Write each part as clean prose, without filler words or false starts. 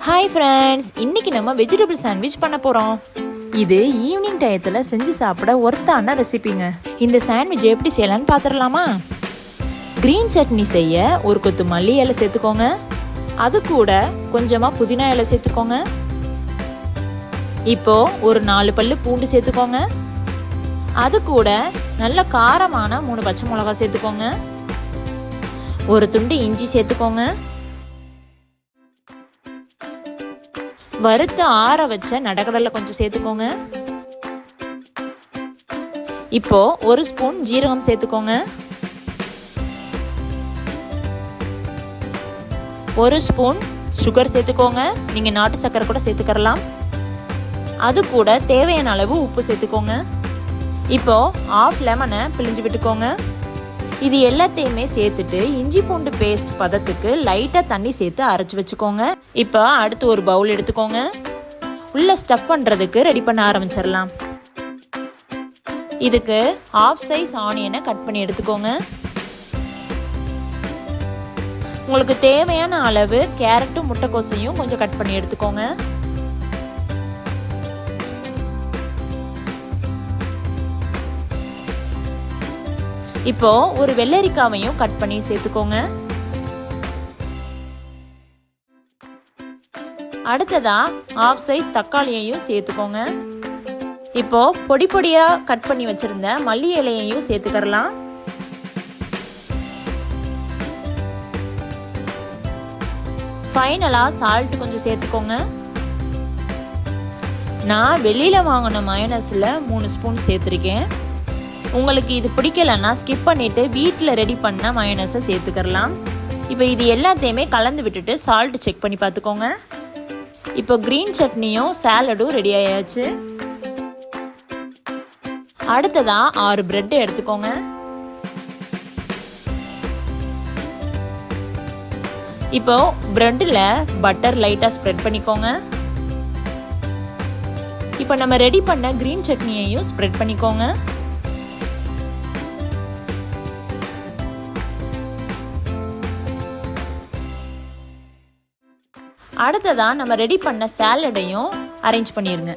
Hi friends, இன்னைக்கு நம்ம vegetable sandwich பண்ண போகிறோம். இது ஈவினிங் டயத்தில் செஞ்சு சாப்பிட ஒர்த்தான ரெசிபிங்க. இந்த சாண்ட்விச் எப்படி செய்யலான்னு பார்த்துடலாமா? க்ரீன் சட்னி செய்ய ஒரு கொத்து மல்லி இலை சேர்த்துக்கோங்க. அது கூட கொஞ்சமாக புதினா இலை சேர்த்துக்கோங்க. இப்போ ஒரு 4 பல்லு பூண்டு சேர்த்துக்கோங்க. அது கூட நல்ல காரமான 3 பச்சை மிளகாய் சேர்த்துக்கோங்க. ஒரு துண்டு இஞ்சி சேர்த்துக்கோங்க. வறுத்து ஆற வச்ச நடக்கடலை கொஞ்சம் சேர்த்துக்கோங்க. இப்போ ஒரு ஸ்பூன் ஜீரகம் சேர்த்துக்கோங்க. ஒரு ஸ்பூன் சுகர் சேர்த்துக்கோங்க. நீங்க நாட்டு சர்க்கரை கூட சேர்த்துக்கலாம். அது கூட தேவையான அளவு உப்பு சேர்த்துக்கோங்க. இப்போ 1/2 லெமனை பிழிஞ்சு விட்டுக்கோங்க. இது எல்லாத்தையுமே சேர்த்துட்டு இஞ்சி பூண்டு பேஸ்ட் பதத்துக்கு லைட்டா தண்ணி சேர்த்து அரைச்சு வச்சுக்கோங்க. இப்போ அடுத்து ஒரு பவுல் எடுத்துக்கோங்க. உள்ள ஸ்டஃப் பண்றதுக்கு ரெடி பண்ண ஆரம்பிச்சிடலாம். இதுக்கு 1/2 சைஸ் ஆனியனை கட் பண்ணி எடுத்துக்கோங்க. உங்களுக்கு தேவையான அளவு கேரட்டும் முட்டைக்கோசையும் கொஞ்சம் கட் பண்ணி எடுத்துக்கோங்க. இப்போ ஒரு வெள்ளரிக்காவையும் கட் பண்ணி சேர்த்துக்கோங்க. அடுத்ததா 1/2 சைஸ் தக்காளியையும் சேர்த்துக்கோங்க. இப்போ பொடி பொடியா கட் பண்ணி வச்சிருந்த மல்லி இலையையும் சேர்த்துக்கலாம். ஃபைனலா சால்ட் கொஞ்சம் சேர்த்துக்கோங்க. நான் வெளியில வாங்கின மயோனைஸ்ல 3 ஸ்பூன் சேர்த்திருக்கேன். உங்களுக்கு இது பிடிக்கலன்னா ஸ்கிப் பண்ணிட்டு வீட்டில் ரெடி பண்ண மயோனைஸை சேர்த்துக்கலாம். இப்போ இது எல்லாத்தையுமே கலந்து விட்டுட்டு சால்ட் செக் பண்ணி பார்த்துக்கோங்க. இப்போ கிரீன் சட்னியும் சாலடும் ரெடி ஆயாச்சு. அடுத்ததா 6 பிரெட் எடுத்துக்கோங்க. இப்போ பிரெட்ல பட்டர் லைட்டா ஸ்ப்ரெட் பண்ணிக்கோங்க. இப்போ நம்ம ரெடி பண்ண கிரீன் சட்னியையும் ஸ்ப்ரெட் பண்ணிக்கோங்க. அடுத்ததா நம்ம ரெடி பண்ண சாலடையும் அரேஞ்ச் பண்ணிருங்க.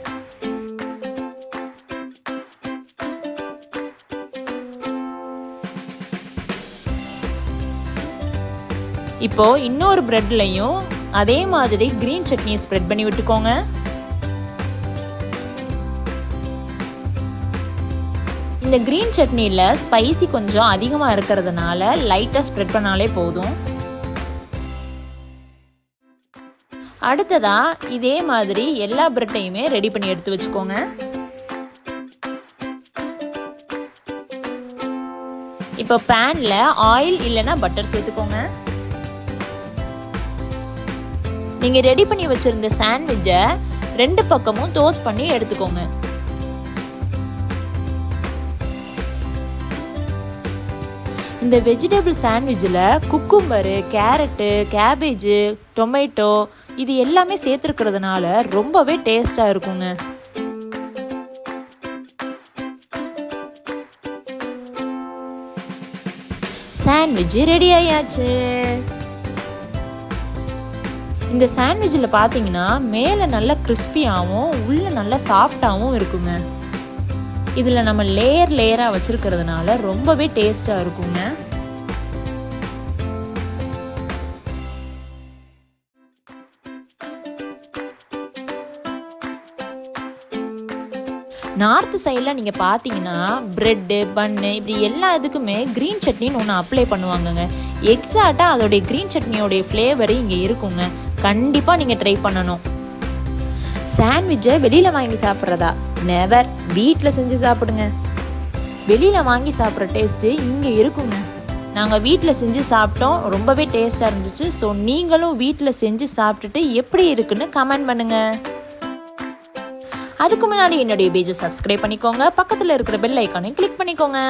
இப்போ இன்னொரு பிரெட்லயும் அதே மாதிரி கிரீன் சட்னியை ஸ்ப்ரெட் பண்ணி விட்டுக்கோங்க. இந்த கிரீன் சட்னில ஸ்பைசி கொஞ்சம் அதிகமா இருக்கிறதுனால லைட்டா ஸ்ப்ரெட் பண்ணாலே போதும். அடுத்ததா இதே மாதிரி எல்லா பிரெட்டையுமே ரெடி பண்ணி எடுத்து வச்சுக்கோங்க. இப்போ பேன்ல ஆயில் இல்லைன்னா பட்டர் சேர்த்துக்கோங்க. நீங்க ரெடி பண்ணி வச்சிருந்த சாண்ட்விச்சை 2 பக்கமும் டோஸ்ட் பண்ணி எடுத்துக்கோங்க. இந்த வெஜிடபிள் சாண்ட்விச்சில் குக்கும்பரு, கேரட்டு, கேபேஜ், டொமேட்டோ இது எல்லாமே சேர்த்துருக்கிறதுனால ரொம்பவே டேஸ்டா இருக்குங்க. சாண்ட்விச் ரெடி ஆயாச்சு. இந்த சாண்ட்விச்சில் பார்த்தீங்கன்னா மேலே நல்லா கிறிஸ்பியாகவும் உள்ள நல்லா சாஃப்டாகவும் இருக்குங்க. இதில் நம்ம லேயராக வச்சிருக்கிறதுனால ரொம்பவே டேஸ்டாக இருக்குங்க. நார்த் சைடில் நீங்கள் பார்த்தீங்கன்னா பிரெட்டு, பன்னு இப்படி எல்லா இதுக்குமே க்ரீன் சட்னின்னு ஒன்று அப்ளை பண்ணுவாங்கங்க. எக்ஸாக்டாக அதோடைய க்ரீன் சட்னியோடைய ஃப்ளேவரு இங்கே இருக்குங்க. கண்டிப்பாக நீங்கள் ட்ரை பண்ணணும். சாண்ட்விட்சை வெளியில் வாங்கி சாப்பிட்றதா? நெவர். வீட்டில் செஞ்சு சாப்பிடுங்க. வெளியில் வாங்கி சாப்பிட்ற டேஸ்ட்டு இங்கே இருக்குங்க. நாங்கள் வீட்டில் செஞ்சு சாப்பிட்டோம், ரொம்பவே டேஸ்ட்டாக இருந்துச்சு. ஸோ நீங்களும் வீட்டில் செஞ்சு சாப்பிட்டுட்டு எப்படி இருக்குன்னு கமெண்ட் பண்ணுங்கள். அதுக்கு முன்னாடி என்னுடைய பேஜை சப்ஸ்கிரைப் பண்ணிக்கோங்க. பக்கத்தில் இருக்கிற பெல் ஐக்கானையும் கிளிக் பண்ணிக்கோங்க.